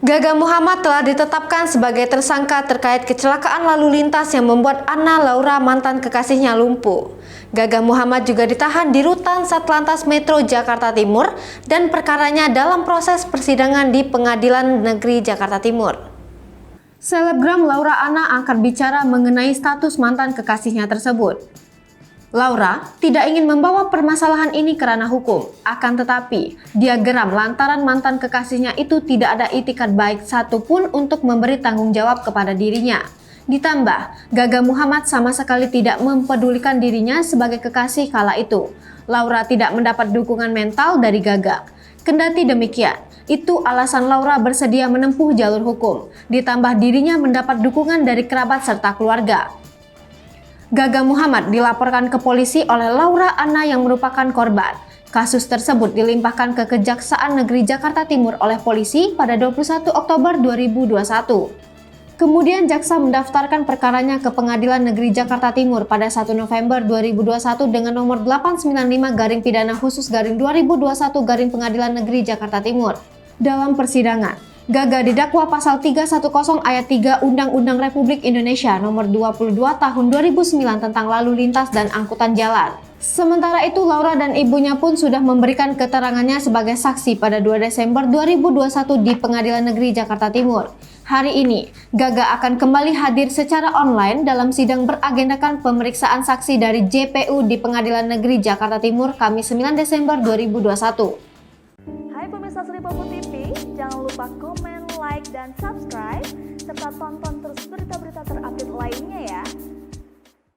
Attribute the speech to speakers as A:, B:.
A: Gaga Muhammad telah ditetapkan sebagai tersangka terkait kecelakaan lalu lintas yang membuat Anna Laura, mantan kekasihnya, lumpuh. Gaga Muhammad juga ditahan di rutan Satlantas Metro Jakarta Timur dan perkaranya dalam proses persidangan di Pengadilan Negeri Jakarta Timur. Selebgram Laura Anna angkat bicara mengenai status mantan kekasihnya tersebut. Laura tidak ingin membawa permasalahan ini ke ranah hukum, akan tetapi dia geram lantaran mantan kekasihnya itu tidak ada itikat baik satupun untuk memberi tanggung jawab kepada dirinya. Ditambah, Gaga Muhammad sama sekali tidak mempedulikan dirinya sebagai kekasih kala itu. Laura tidak mendapat dukungan mental dari Gaga. Kendati demikian, itu alasan Laura bersedia menempuh jalur hukum, ditambah dirinya mendapat dukungan dari kerabat serta keluarga. Gaga Muhammad dilaporkan ke polisi oleh Laura Anna yang merupakan korban. Kasus tersebut dilimpahkan ke Kejaksaan Negeri Jakarta Timur oleh polisi pada 21 Oktober 2021. Kemudian jaksa mendaftarkan perkaranya ke Pengadilan Negeri Jakarta Timur pada 1 November 2021 dengan nomor 895-Pidana-Khusus-2021 Pengadilan Negeri Jakarta Timur. Dalam persidangan, Gaga didakwa pasal 310 ayat 3 Undang-Undang Republik Indonesia nomor 22 tahun 2009 tentang lalu lintas dan angkutan jalan. Sementara itu, Laura dan ibunya pun sudah memberikan keterangannya sebagai saksi pada 2 Desember 2021 di Pengadilan Negeri Jakarta Timur. Hari ini, Gaga akan kembali hadir secara online dalam sidang beragendakan pemeriksaan saksi dari JPU di Pengadilan Negeri Jakarta Timur Kamis 9 Desember 2021.
B: Hai pemirsa Sri Popo TV, jangan lupa komen, like, dan subscribe, serta tonton terus berita-berita terupdate lainnya ya.